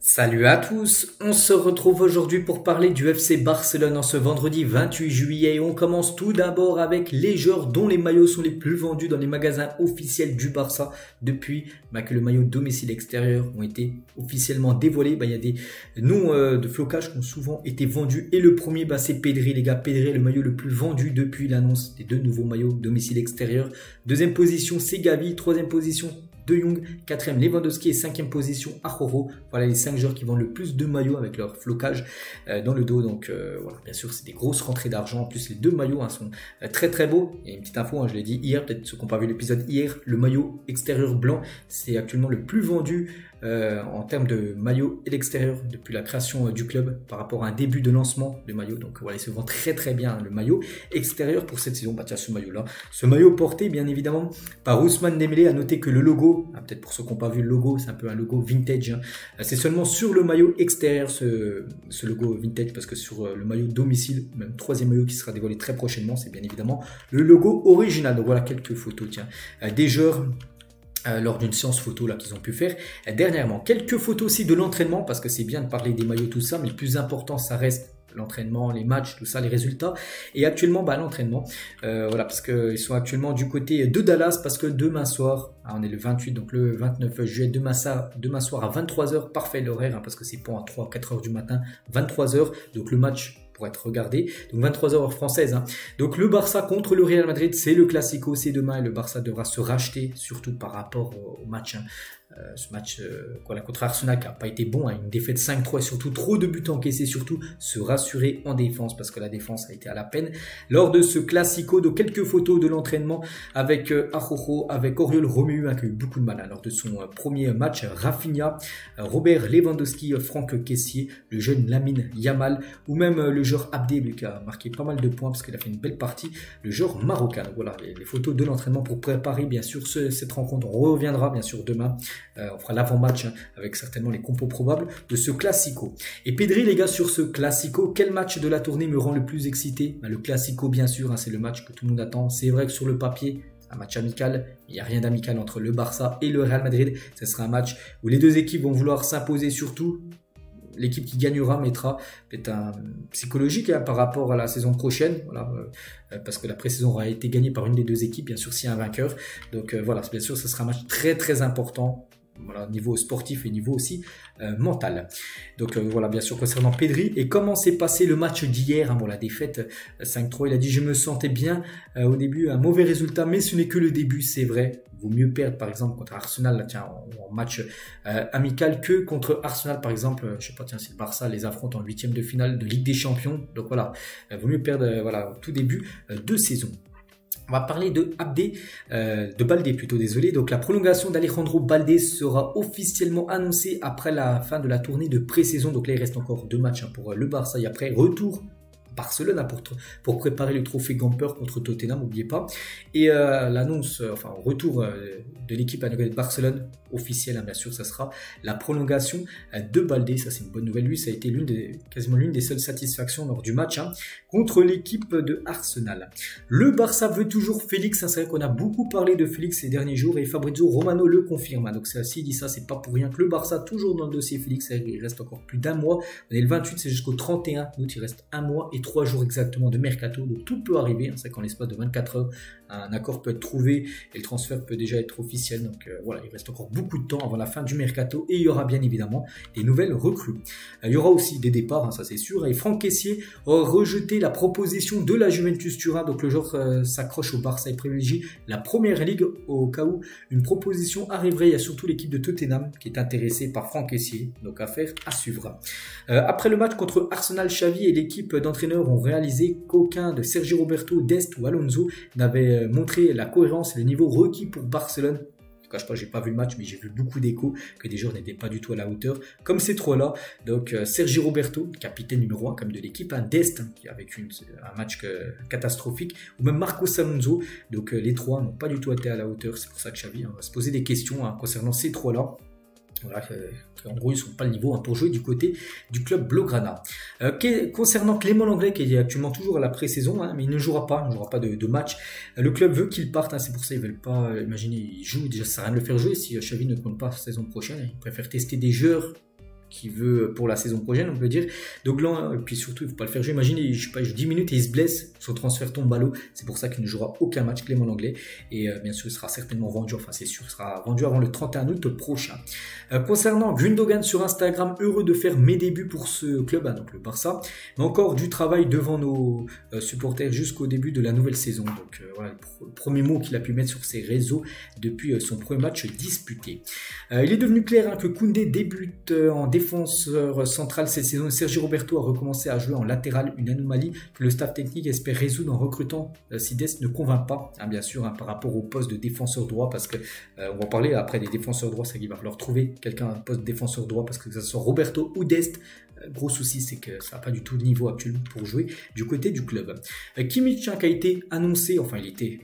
Salut à tous, on se retrouve aujourd'hui pour parler du FC Barcelone en ce vendredi 28 juillet et on commence tout d'abord avec les joueurs dont les maillots sont les plus vendus dans les magasins officiels du Barça depuis que le maillot domicile extérieur ont été officiellement dévoilés. Il y a des noms de flocage qui ont souvent été vendus et le premier c'est Pedri les gars, Pedri est le maillot le plus vendu depuis l'annonce des deux nouveaux maillots domicile extérieur. Deuxième position c'est Gavi, troisième position De Jong, 4e Lewandowski et 5e position Araujo. Voilà les 5 joueurs qui vendent le plus de maillots avec leur flocage dans le dos. Donc voilà, bien sûr c'est des grosses rentrées d'argent. En plus les deux maillots sont très très beaux. Et une petite info, je l'ai dit hier, peut-être ceux qui n'ont pas vu l'épisode hier, le maillot extérieur blanc c'est actuellement le plus vendu en termes de maillot et l'extérieur depuis la création du club par rapport à un début de lancement de maillot. Donc voilà, il se vend très très bien le maillot extérieur pour cette saison. Tiens, ce maillot là, ce maillot porté bien évidemment par Ousmane Dembélé. À noter que le logo, peut-être pour ceux qui n'ont pas vu le logo, c'est un peu un logo vintage, c'est seulement sur le maillot extérieur ce logo vintage, parce que sur le maillot domicile, même troisième maillot qui sera dévoilé très prochainement, c'est bien évidemment le logo original. Donc voilà quelques photos des joueurs lors d'une séance photo qu'ils ont pu faire dernièrement. Quelques photos aussi de l'entraînement, parce que c'est bien de parler des maillots, tout ça, mais le plus important ça reste l'entraînement, les matchs, tout ça, les résultats. Et actuellement l'entraînement, voilà, parce qu'ils sont actuellement du côté de Dallas, parce que demain soir, on est le 28, donc le 29 juillet, demain soir à 23h, parfait l'horaire, parce que c'est pas à 3-4h du matin, 23h, donc le match pour être regardé, donc 23h heure française. Donc le Barça contre le Real Madrid, c'est le Classico, c'est demain, et le Barça devra se racheter, surtout par rapport au match, ce match contre Arsenal qui n'a pas été bon, une défaite 5-3 et surtout trop de buts encaissés, surtout se rassurer en défense, parce que la défense a été à la peine lors de ce Classico. Donc quelques photos de l'entraînement avec Araujo, avec Oriol Romeu qui a eu beaucoup de mal lors de son premier match, Rafinha, Robert Lewandowski, Franck Kessié, le jeune Lamine Yamal, ou même le joueur Abdé qui a marqué pas mal de points parce qu'il a fait une belle partie, le joueur marocain. Donc voilà les photos de l'entraînement pour préparer bien sûr cette rencontre. On reviendra bien sûr demain, on fera l'avant-match avec certainement les compos probables de ce Classico. Et Pedri les gars, sur ce Classico, quel match de la tournée me rend le plus excité? Le Classico bien sûr, c'est le match que tout le monde attend. C'est vrai que sur le papier, un match amical, il n'y a rien d'amical entre le Barça et le Real Madrid. Ce sera un match où les deux équipes vont vouloir s'imposer, surtout l'équipe qui gagnera mettra peut-être un psychologique par rapport à la saison prochaine, voilà, parce que la pré-saison aura été gagnée par une des deux équipes, bien sûr s'il y a un vainqueur. Donc voilà, bien sûr ce sera un match très très important, voilà, niveau sportif et niveau aussi mental. Donc voilà, bien sûr concernant Pedri. Et comment s'est passé le match d'hier, la défaite 5-3, il a dit je me sentais bien au début, un mauvais résultat, mais ce n'est que le début, c'est vrai. Vaut mieux perdre par exemple contre Arsenal en match amical que contre Arsenal par exemple, je sais pas, si le Barça les affronte en 8e de finale de Ligue des Champions. Donc voilà, vaut mieux perdre au tout début de saison. On va parler de Baldé plutôt, désolé. Donc la prolongation d'Alejandro Baldé sera officiellement annoncée après la fin de la tournée de pré-saison. Donc là il reste encore 2 matchs pour le Barça et après retour Barcelone pour préparer le trophée Gamper contre Tottenham, n'oubliez pas. Et l'annonce, retour de l'équipe à Barcelone officielle, bien sûr, ça sera la prolongation de Baldé. Ça c'est une bonne nouvelle. Lui, ça a été quasiment l'une des seules satisfactions lors du match contre l'équipe de Arsenal. Le Barça veut toujours Félix. C'est vrai qu'on a beaucoup parlé de Félix ces derniers jours et Fabrizio Romano le confirme. Donc s'il dit ça, c'est pas pour rien que le Barça toujours dans le dossier Félix. Il reste encore plus d'un mois. On est le 28, c'est jusqu'au 31 août. Il reste 1 mois et 3 jours exactement de mercato, donc tout peut arriver. C'est qu'en l'espace de 24 heures, un accord peut être trouvé et le transfert peut déjà être officiel. Donc voilà, il reste encore beaucoup de temps avant la fin du mercato et il y aura bien évidemment des nouvelles recrues. Il y aura aussi des départs, ça c'est sûr. Et Franck Kessié a rejeté la proposition de la Juventus Turin. Donc le joueur s'accroche au Barça et privilégie la première ligue au cas où une proposition arriverait. Il y a surtout l'équipe de Tottenham qui est intéressée par Franck Kessié. Donc affaire à suivre. Après le match contre Arsenal, Xavi et l'équipe d'entraîneurs ont réalisé qu'aucun de Sergi Roberto, Dest ou Alonso n'avait montré la cohérence et le niveau requis pour Barcelone. Je ne cache pas, j'ai pas vu le match, mais j'ai vu beaucoup d'échos que des joueurs n'étaient pas du tout à la hauteur, comme ces trois-là. Donc Sergi Roberto, capitaine numéro 1 comme de l'équipe, Dest qui a vécu un match catastrophique, ou même Marcos Alonso. Donc les trois n'ont pas du tout été à la hauteur. C'est pour ça que Xavi va se poser des questions concernant ces trois-là. Voilà, en gros, ils ne sont pas le niveau pour jouer du côté du club Blaugrana. Concernant Clément Lenglet, qui est actuellement toujours à la pré-saison, mais il ne jouera pas de match. Le club veut qu'il parte, c'est pour ça qu'ils ne veulent pas, imaginer, il joue, déjà ça sert à rien de le faire jouer si Xavi ne compte pas la saison prochaine. Il préfère tester des joueurs qu'il veut pour la saison prochaine, on peut dire. Donc là, et puis surtout, il ne faut pas le faire jouer. Imaginez, je sais pas, 10 minutes et il se blesse, son transfert tombe à l'eau. C'est pour ça qu'il ne jouera aucun match, Clément Lenglet. Et bien sûr, il sera certainement vendu, enfin c'est sûr, il sera vendu avant le 31 août prochain. Concernant Gundogan sur Instagram, heureux de faire mes débuts pour ce club, donc le Barça. Mais encore du travail devant nos supporters jusqu'au début de la nouvelle saison. Donc voilà, le premier mot qu'il a pu mettre sur ses réseaux depuis son premier match disputé. Il est devenu clair que Koundé débute en défenseur central cette saison. Sergi Roberto a recommencé à jouer en latéral, une anomalie que le staff technique espère résoudre en recrutant si Dest ne convainc pas, bien sûr, par rapport au poste de défenseur droit, parce que on va parler après des défenseurs droits, c'est qu'il va falloir trouver quelqu'un à un poste de défenseur droit, parce que ce soit Roberto ou Dest, gros souci, c'est que ça n'a pas du tout de niveau actuellement pour jouer du côté du club. Kimmich qui a été annoncé, enfin il était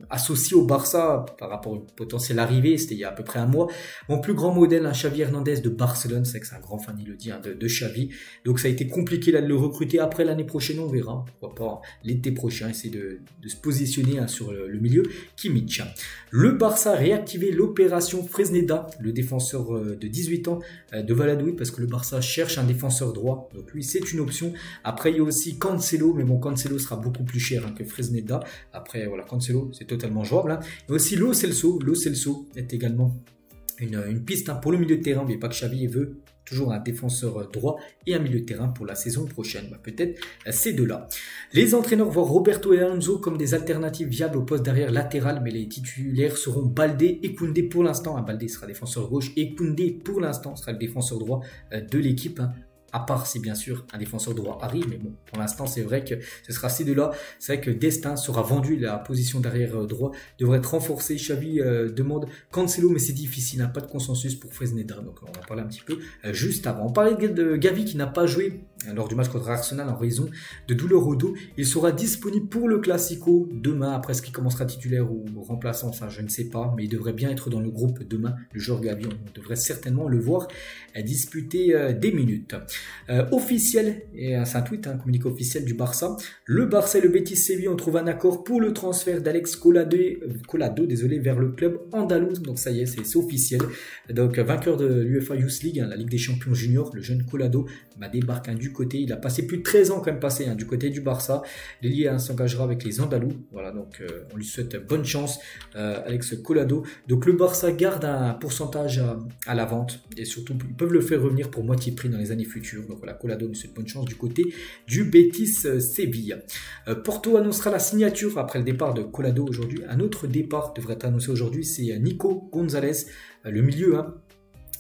associé au Barça par rapport à une potentielle arrivée, c'était il y a à peu près un mois. Mon plus grand modèle, Xavi Hernandez de Barcelone, c'est que c'est un grand fan, il le dit, de Xavi. Donc ça a été compliqué là de le recruter. Après l'année prochaine, on verra. Pourquoi pas l'été prochain, essayer de se positionner sur le milieu. Kimmich. Le Barça a réactivé l'opération Fresneda, le défenseur de 18 ans de Valladolid, parce que le Barça cherche un défenseur droit. Donc lui, c'est une option. Après, il y a aussi Cancelo, mais bon, Cancelo sera beaucoup plus cher que Fresneda. Après, voilà, Cancelo, c'est totalement jouable. Et aussi Lo Celso est également une piste pour le milieu de terrain. N'oubliez pas que Xavi veut toujours un défenseur droit et un milieu de terrain pour la saison prochaine. Peut-être ces deux-là. Les entraîneurs voient Roberto et Alonso comme des alternatives viables au poste d'arrière latéral, mais les titulaires seront Baldé et Koundé pour l'instant. Baldé sera défenseur gauche et Koundé pour l'instant sera le défenseur droit de l'équipe. À part si bien sûr un défenseur droit arrive, mais bon, pour l'instant c'est vrai que ce sera ces deux-là. C'est vrai que Destin sera vendu, la position d'arrière droit devrait être renforcée. Xavi demande Cancelo, mais c'est difficile, pas de consensus pour Fresneda, donc on va parler un petit peu juste avant. On parlait de Gavi qui n'a pas joué lors du match contre Arsenal en raison de douleur au dos. Il sera disponible pour le Classico demain, après ce qui commencera titulaire ou remplaçant, ça je ne sais pas, mais il devrait bien être dans le groupe demain, le joueur Gavi, on devrait certainement le voir disputer des minutes. Officiel, et c'est un tweet, un communiqué officiel du Barça. Le Barça et le Betis Séville ont trouvé un accord pour le transfert d'Alex Collado vers le club andalou. Donc ça y est, c'est officiel. Donc vainqueur de l'UEFA Youth League, la Ligue des Champions Juniors, le jeune Collado débarque du côté. Il a passé plus de 13 ans quand même passé du côté du Barça. L'ailier s'engagera avec les Andalous. Voilà, donc on lui souhaite bonne chance, Alex Collado. Donc le Barça garde un pourcentage à la vente et surtout ils peuvent le faire revenir pour moitié prix dans les années futures. Donc voilà, Collado nous souhaite bonne chance du côté du Betis Séville. Porto annoncera la signature après le départ de Collado aujourd'hui. Un autre départ devrait être annoncé aujourd'hui, c'est Nico Gonzalez, le milieu,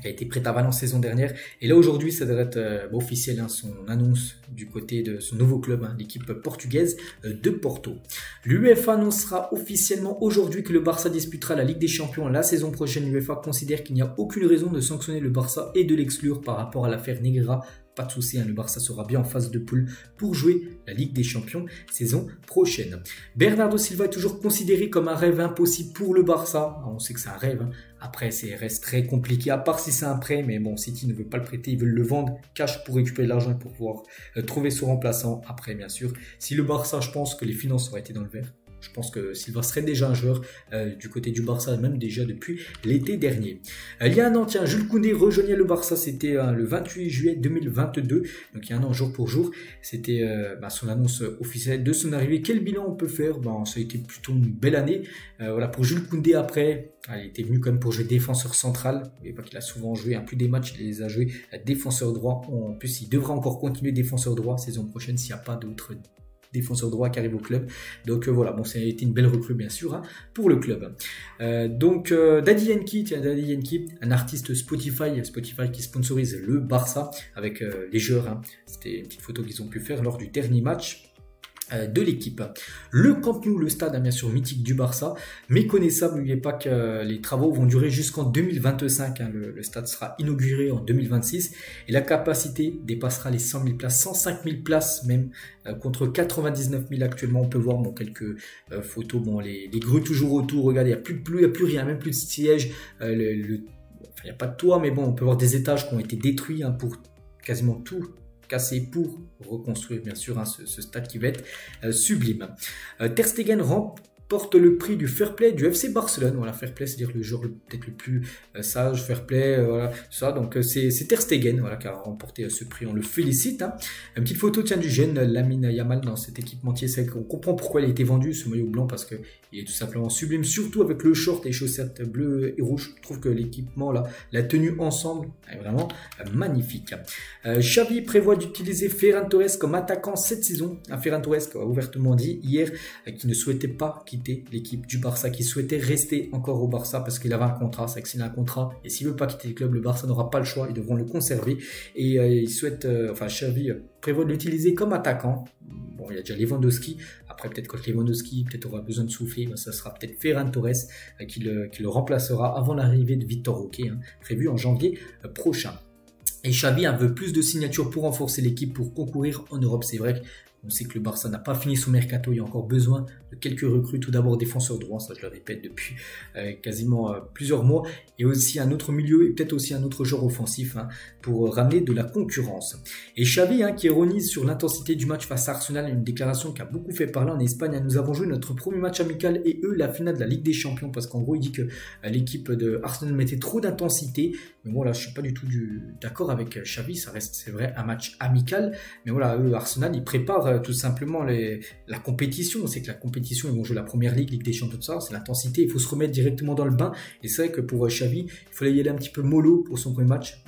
qui a été prêt à Valence saison dernière. Et là aujourd'hui, ça devrait être officiel, son annonce du côté de son nouveau club, l'équipe portugaise de Porto. L'UEFA annoncera officiellement aujourd'hui que le Barça disputera la Ligue des Champions la saison prochaine. L'UEFA considère qu'il n'y a aucune raison de sanctionner le Barça et de l'exclure par rapport à l'affaire Negreira. Pas de souci, le Barça sera bien en phase de poule pour jouer la Ligue des Champions saison prochaine. Bernardo Silva est toujours considéré comme un rêve impossible pour le Barça. On sait que c'est un rêve. Après, ça reste très compliqué, à part si c'est un prêt. Mais bon, City ne veut pas le prêter, ils veulent le vendre cash pour récupérer l'argent et pour pouvoir trouver son remplaçant. Après, bien sûr, si le Barça, je pense que les finances auraient été dans le vert. Je pense que Silva serait déjà un joueur du côté du Barça, même déjà depuis l'été dernier. Il y a un an, Jules Koundé rejoignait le Barça, c'était le 28 juillet 2022, donc il y a un an jour pour jour. C'était son annonce officielle de son arrivée. Quel bilan on peut faire? Ça a été plutôt une belle année. Voilà, pour Jules Koundé après, il était venu quand même pour jouer défenseur central. Vous voyez pas qu'il a souvent joué, plus des matchs, il les a joués défenseur droit. En plus, il devra encore continuer défenseur droit saison prochaine s'il n'y a pas d'autres défenseur droit qui arrive au club. Donc voilà, ça a été une belle recrue bien sûr pour le club. Daddy Yankee, un artiste Spotify qui sponsorise le Barça avec les joueurs. C'était une petite photo qu'ils ont pu faire lors du dernier match de l'équipe. Le Camp Nou, le stade bien sûr mythique du Barça, méconnaissable. N'oubliez pas que les travaux vont durer jusqu'en 2025. Le stade sera inauguré en 2026 et la capacité dépassera les 100 000 places, 105 000 places même, contre 99 000 actuellement. On peut voir quelques photos, les grues toujours autour. Regardez, il n'y a plus rien, même plus de sièges. Il n'y a pas de toit, mais on peut voir des étages qui ont été détruits pour quasiment tout cassé pour reconstruire bien sûr ce stade qui va être sublime. Ter Stegen porte le prix du fair play du FC Barcelone. Voilà, fair play, c'est-à-dire le joueur peut-être le plus sage, fair play, voilà, tout ça. Donc c'est Ter Stegen, voilà, qui a remporté ce prix. On le félicite. Hein. Une petite photo du jeune Lamine Yamal dans cet équipementier. C'est qu'on comprend pourquoi il a été vendu, ce maillot blanc, parce que il est tout simplement sublime, surtout avec le short et les chaussettes bleues et rouges. Je trouve que l'équipement, là, la tenue ensemble est vraiment magnifique. Xavi prévoit d'utiliser Ferran Torres comme attaquant cette saison. Ferran Torres a ouvertement dit hier qu'il ne souhaitait pas quitter l'équipe du Barça, qu'il souhaitait rester encore au Barça parce qu'il avait un contrat. C'est que s'il a un contrat et s'il veut pas quitter le club, le Barça n'aura pas le choix, ils devront le conserver. Et il souhaite, Xavi prévoit de l'utiliser comme attaquant. Bon, il y a déjà Lewandowski. Après, peut-être quand Lewandowski aura besoin de souffler, ça sera peut-être Ferran Torres qui le remplacera avant l'arrivée de Victor Roque, hein, prévu en janvier prochain. Et Xavi veut plus de signatures pour renforcer l'équipe, pour concourir en Europe. C'est vrai qu'on sait que le Barça n'a pas fini son mercato, il y a encore besoin de quelques recrues. Tout d'abord défenseur droit, ça je le répète depuis quasiment plusieurs mois, et aussi un autre milieu et peut-être aussi un autre joueur offensif, hein, pour ramener de la concurrence. Et Xavi, hein, qui ironise sur l'intensité du match face à Arsenal, une déclaration qui a beaucoup fait parler en Espagne. Nous avons joué notre premier match amical et eux la finale de la Ligue des Champions, parce qu'en gros il dit que l'équipe de Arsenal mettait trop d'intensité. Mais bon là je suis pas du tout d'accord avec Xavi, ça reste, c'est vrai, un match amical, mais voilà, eux Arsenal ils préparent tout simplement la compétition. On sait que la compétition, ils vont jouer la première Ligue des Champions, tout ça, c'est l'intensité, il faut se remettre directement dans le bain. Et c'est vrai que pour Xavi, il fallait y aller un petit peu mollo pour son premier match.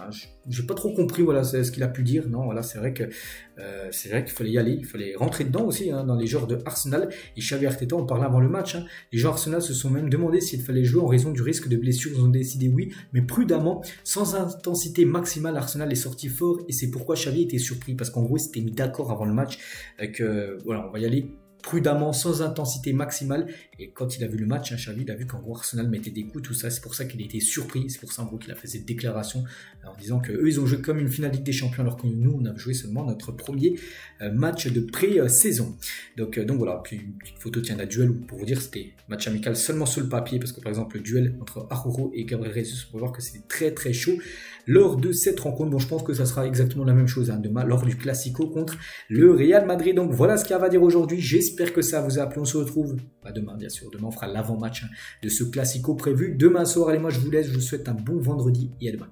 J'ai pas trop compris, voilà, ce qu'il a pu dire. Non, voilà, c'est vrai qu'il fallait y aller, il fallait rentrer dedans aussi, hein, dans les joueurs de Arsenal. Et Xavi Arteta, on parlait avant le match, hein, les joueurs Arsenal se sont même demandé s'il fallait jouer en raison du risque de blessure. Ils ont décidé oui, mais prudemment, sans intensité maximale. Arsenal est sorti fort et c'est pourquoi Xavi était surpris, parce qu'en gros, il s'était mis d'accord avant le match que voilà, on va y aller prudemment, sans intensité maximale. Et quand il a vu le match, hein, Xavi, il a vu qu'en gros Arsenal mettait des coups, tout ça. C'est pour ça qu'il a été surpris. C'est pour ça en gros qu'il a fait cette déclaration en disant que eux ils ont joué comme une finale Ligue des Champions, alors que nous on a joué seulement notre premier match de pré-saison. Donc voilà. Puis une petite photo d'un duel pour vous dire c'était match amical seulement sur le papier, parce que par exemple le duel entre Araujo et Gabriel Jesus, on peut voir que c'était très très chaud lors de cette rencontre. Bon, je pense que ça sera exactement la même chose, hein, demain lors du Classico contre le Real Madrid. Donc voilà ce qu'il y a à dire aujourd'hui. J'espère que ça vous a plu. On se retrouve demain, bien sûr. Demain, on fera l'avant-match, hein, de ce Classico prévu demain soir. Allez, moi, je vous laisse. Je vous souhaite un bon vendredi et à demain.